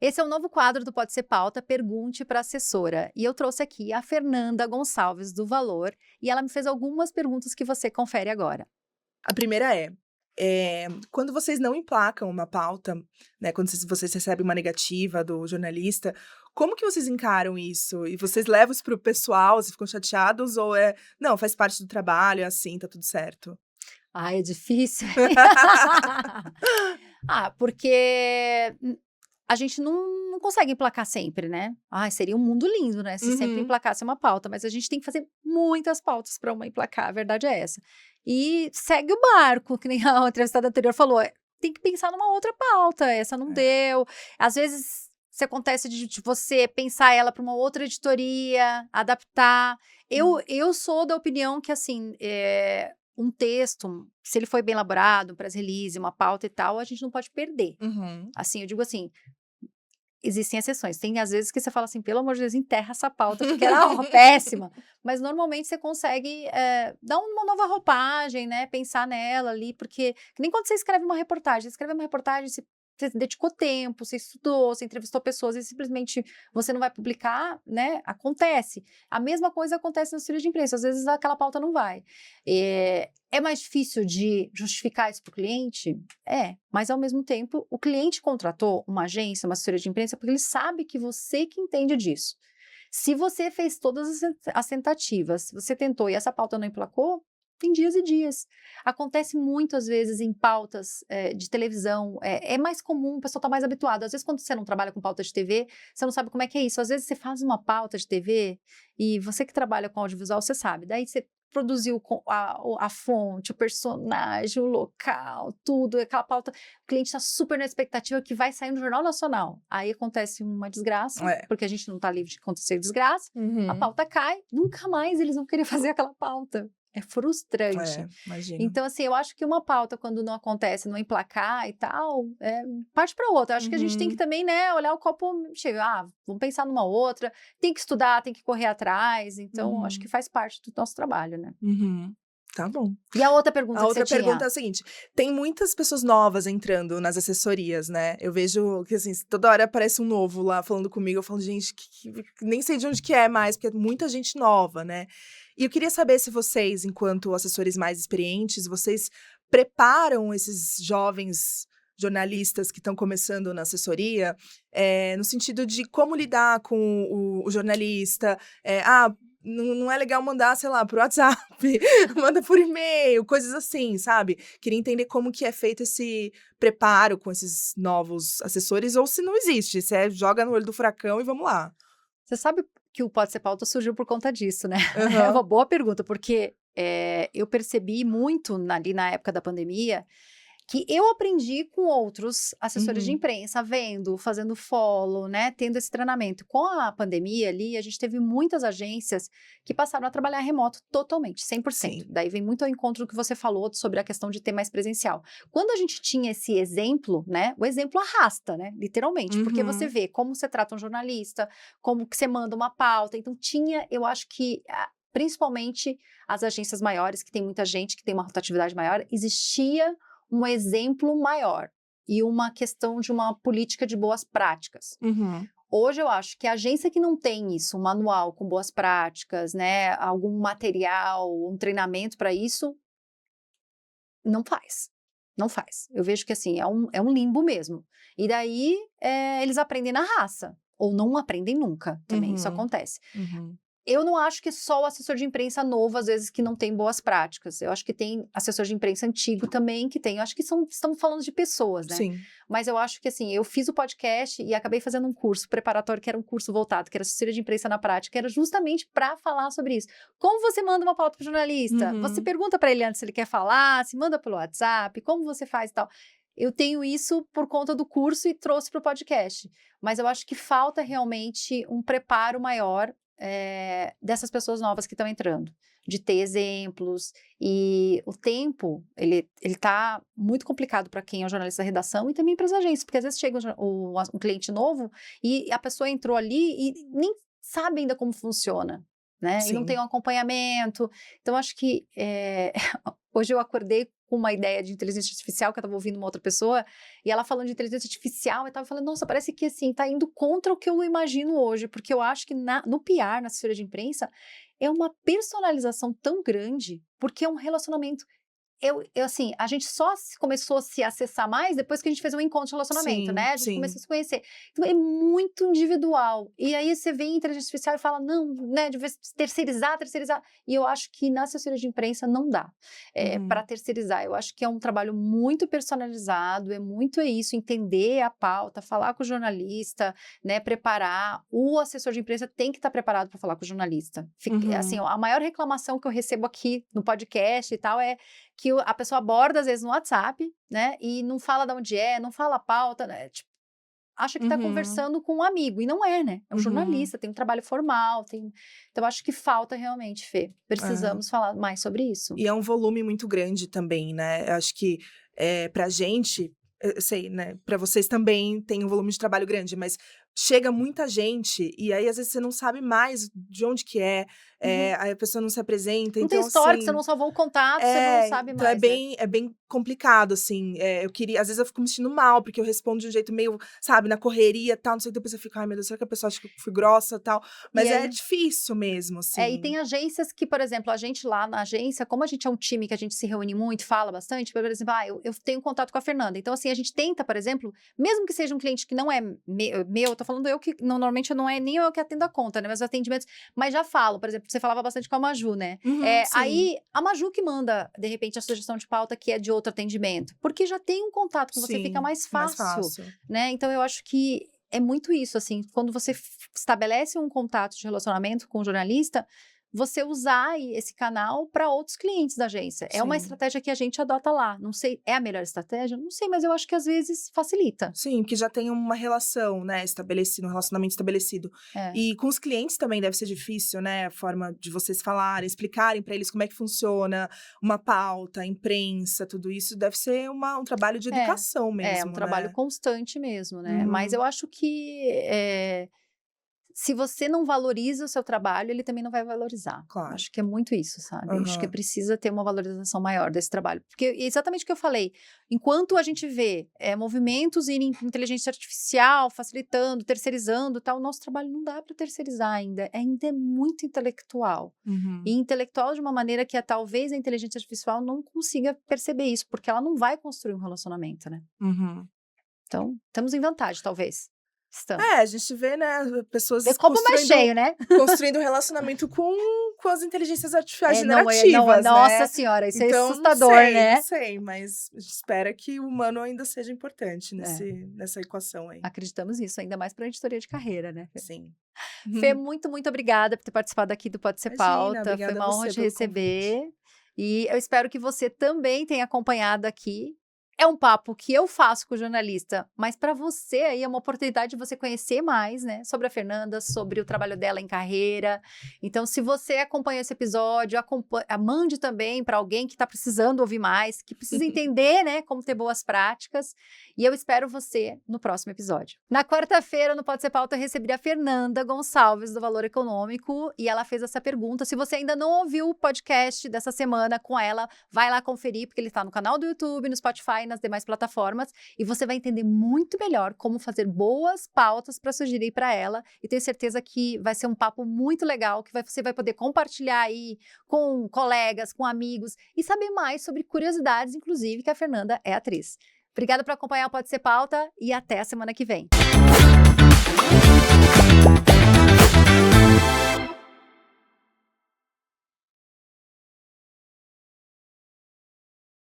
Esse é o novo quadro do Pode Ser Pauta, Pergunte para a Assessora. E eu trouxe aqui a Fernanda Gonçalves, do Valor, e ela me fez algumas perguntas que você confere agora. A primeira quando vocês não emplacam uma pauta, né, quando vocês recebem uma negativa do jornalista, como que vocês encaram isso? E vocês levam isso pro pessoal, vocês ficam chateados ou não, faz parte do trabalho, é assim, tá tudo certo? Ai, é difícil. Porque a gente não consegue emplacar sempre, né? Ai, seria um mundo lindo, né? Se sempre emplacasse uma pauta, mas a gente tem que fazer muitas pautas para uma emplacar, a verdade é essa. E segue o barco, que nem a entrevistada anterior falou, tem que pensar numa outra pauta, essa não deu. Às vezes, se acontece de você pensar ela para uma outra editoria, adaptar. Eu sou da opinião que, assim, um texto, se ele foi bem elaborado, um press release, uma pauta e tal, a gente não pode perder. Assim, eu digo assim, existem exceções. Tem às vezes que você fala assim, pelo amor de Deus, enterra essa pauta, porque era péssima. Mas normalmente você consegue dar uma nova roupagem, né? Pensar nela ali, porque que nem quando você escreve uma reportagem. Você escreve uma reportagem, você dedicou tempo, você estudou, você entrevistou pessoas e simplesmente você não vai publicar, né? Acontece. A mesma coisa acontece na assessoria de imprensa. Às vezes aquela pauta não vai. É mais difícil de justificar isso para o cliente? Mas ao mesmo tempo, o cliente contratou uma agência, uma assessoria de imprensa, porque ele sabe que você que entende disso. Se você fez todas as tentativas, você tentou e essa pauta não emplacou, tem dias e dias. Acontece muito, às vezes, em pautas de televisão. É mais comum, o pessoal está mais habituado. Às vezes, quando você não trabalha com pauta de TV, você não sabe como é que é isso. Às vezes, você faz uma pauta de TV e você que trabalha com audiovisual, você sabe. Daí, você produziu a fonte, o personagem, o local, tudo, aquela pauta. O cliente está super na expectativa que vai sair no Jornal Nacional. Aí acontece uma desgraça, porque a gente não está livre de acontecer desgraça. A pauta cai, nunca mais eles vão querer fazer aquela pauta. É frustrante. Imagino. Então, assim, eu acho que uma pauta, quando não acontece, não emplacar e tal, parte para outra. Eu acho que a gente tem que também, né, olhar o copo cheio. Vamos pensar numa outra. Tem que estudar, tem que correr atrás. Então, acho que faz parte do nosso trabalho, né? Tá bom. E a outra pergunta A outra pergunta é a seguinte, tem muitas pessoas novas entrando nas assessorias, né? Eu vejo que, assim, toda hora aparece um novo lá falando comigo, eu falo, gente, nem sei de onde que é mais, porque é muita gente nova, né? E eu queria saber se vocês, enquanto assessores mais experientes, vocês preparam esses jovens jornalistas que estão começando na assessoria, no sentido de como lidar com o jornalista, não é legal mandar, sei lá, por WhatsApp, manda por e-mail, coisas assim, sabe? Queria entender como que é feito esse preparo com esses novos assessores, ou se não existe, se joga no olho do furacão e vamos lá. Você sabe que o Pode Ser Pauta surgiu por conta disso, né? É uma boa pergunta, porque eu percebi muito ali na época da pandemia que eu aprendi com outros assessores de imprensa, vendo, fazendo follow, né, tendo esse treinamento. Com a pandemia ali, a gente teve muitas agências que passaram a trabalhar remoto totalmente, 100%. Sim. Daí vem muito ao encontro do que você falou sobre a questão de ter mais presencial. Quando a gente tinha esse exemplo, né, o exemplo arrasta, né, literalmente, porque você vê como você trata um jornalista, como que você manda uma pauta. Então eu acho que principalmente as agências maiores, que tem muita gente, que tem uma rotatividade maior, existia um exemplo maior e uma questão de uma política de boas práticas. Hoje eu acho que a agência que não tem isso, um manual com boas práticas, né, algum material, um treinamento para isso, não faz. Não faz. Eu vejo que assim, é um limbo mesmo. E daí eles aprendem na raça, ou não aprendem nunca, também isso acontece. Eu não acho que só o assessor de imprensa novo, às vezes, que não tem boas práticas. Eu acho que tem assessor de imprensa antigo também que tem. Eu acho que estamos falando de pessoas, né? Sim. Mas eu acho que, assim, eu fiz o podcast e acabei fazendo um curso preparatório, que era um curso voltado, que era assessoria de imprensa na prática, que era justamente para falar sobre isso. Como você manda uma pauta para o jornalista? Você pergunta para ele antes se ele quer falar, se manda pelo WhatsApp, como você faz e tal. Eu tenho isso por conta do curso e trouxe para o podcast. Mas eu acho que falta realmente um preparo maior dessas pessoas novas que estão entrando, de ter exemplos, e o tempo, ele tá muito complicado para quem é o jornalista da redação e também para as agências, porque às vezes chega um cliente novo e a pessoa entrou ali e nem sabe ainda como funciona, né? Sim. E não tem um acompanhamento, então acho que Hoje eu acordei com uma ideia de inteligência artificial, que eu estava ouvindo uma outra pessoa, e ela falando de inteligência artificial, e tava falando, nossa, parece que assim, tá indo contra o que eu imagino hoje, porque eu acho que no PR, na assessoria de imprensa, é uma personalização tão grande, porque é um relacionamento. Assim, a gente só começou a se acessar mais depois que a gente fez um encontro de relacionamento, né? A gente começou a se conhecer. Então, é muito individual. E aí, você vê a inteligência artificial e fala, não, né, de terceirizar. E eu acho que na assessoria de imprensa não dá para terceirizar. Eu acho que é um trabalho muito personalizado, é muito isso, entender a pauta, falar com o jornalista, né, preparar. O assessor de imprensa tem que estar preparado para falar com o jornalista. Assim, a maior reclamação que eu recebo aqui no podcast e tal é que a pessoa aborda, às vezes, no WhatsApp, né? E não fala de onde não fala a pauta, né? Tipo, acha que está conversando com um amigo. E não é, né? É um jornalista, tem um trabalho formal. Então, acho que falta realmente, Fê. Precisamos falar mais sobre isso. E é um volume muito grande também, né? Eu acho que pra gente, eu sei, né? Pra vocês também tem um volume de trabalho grande, mas chega muita gente e aí, às vezes, você não sabe mais de onde que aí a pessoa não se apresenta. Não então, tem histórico, assim, você não salvou o contato, você não sabe então mais. é bem complicado, assim. Às vezes eu fico me sentindo mal, porque eu respondo de um jeito meio, sabe, na correria e tal, não sei, depois eu fico, ai meu Deus, será que a pessoa acha que eu fui grossa e tal? Mas é difícil mesmo, assim. E tem agências que, por exemplo, a gente lá na agência, como a gente é um time que a gente se reúne muito, fala bastante, por exemplo, eu tenho contato com a Fernanda. Então, assim, a gente tenta, por exemplo, mesmo que seja um cliente que não é meu, tô falando eu que normalmente não é nem eu que atendo a conta, né? Mas os atendimentos, mas já falo, por exemplo, você falava bastante com a Maju, né? Aí, a Maju que manda, de repente, a sugestão de pauta que é de outro atendimento, porque já tem um contato com você, fica mais fácil, né? Então, eu acho que é muito isso, assim, quando você estabelece um contato de relacionamento com o jornalista, você usar esse canal para outros clientes da agência. É uma estratégia que a gente adota lá. Não sei, é a melhor estratégia? Não sei, mas eu acho que às vezes facilita. Sim, porque já tem uma relação, né, estabelecida, um relacionamento estabelecido. E com os clientes também deve ser difícil, né, a forma de vocês falarem, explicarem para eles como é que funciona uma pauta, a imprensa, tudo isso deve ser um trabalho de educação mesmo, É um trabalho constante mesmo, né? Mas eu acho que se você não valoriza o seu trabalho, ele também não vai valorizar. Claro. Acho que é muito isso, sabe? Acho que precisa ter uma valorização maior desse trabalho. Porque é exatamente o que eu falei. Enquanto a gente vê movimentos em inteligência artificial, facilitando, terceirizando e tal, o nosso trabalho não dá para terceirizar ainda. Ainda é muito intelectual. E intelectual de uma maneira que talvez a inteligência artificial não consiga perceber isso, porque ela não vai construir um relacionamento, né? Então, estamos em vantagem, talvez. Estamos. A gente vê, né, pessoas copo mais cheio, né? construindo relacionamento com as inteligências artificiais generativas, né? Nossa senhora, isso então, é assustador, né? Não sei, mas a gente espera que o humano ainda seja importante nessa equação aí. Acreditamos nisso, ainda mais para a editoria de carreira, né? Fê? Sim. Fê, muito, muito obrigada por ter participado aqui do Pode Ser Pauta. Foi uma honra te receber. Convite. E eu espero que você também tenha acompanhado aqui. É um papo que eu faço com o jornalista, mas para você aí é uma oportunidade de você conhecer mais, né, sobre a Fernanda, sobre o trabalho dela em carreira. Então, se você acompanha esse episódio, mande também para alguém que está precisando ouvir mais, que precisa entender, né, como ter boas práticas. E eu espero você no próximo episódio. Na quarta-feira, no Pode Ser Pauta, eu recebi a Fernanda Gonçalves, do Valor Econômico, e ela fez essa pergunta. Se você ainda não ouviu o podcast dessa semana com ela, vai lá conferir, porque ele está no canal do YouTube, no Spotify, nas demais plataformas, e você vai entender muito melhor como fazer boas pautas para sugerir para ela, e tenho certeza que vai ser um papo muito legal, que você vai poder compartilhar aí com colegas, com amigos, e saber mais sobre curiosidades, inclusive, que a Fernanda é atriz. Obrigada por acompanhar o Pode Ser Pauta, e até a semana que vem.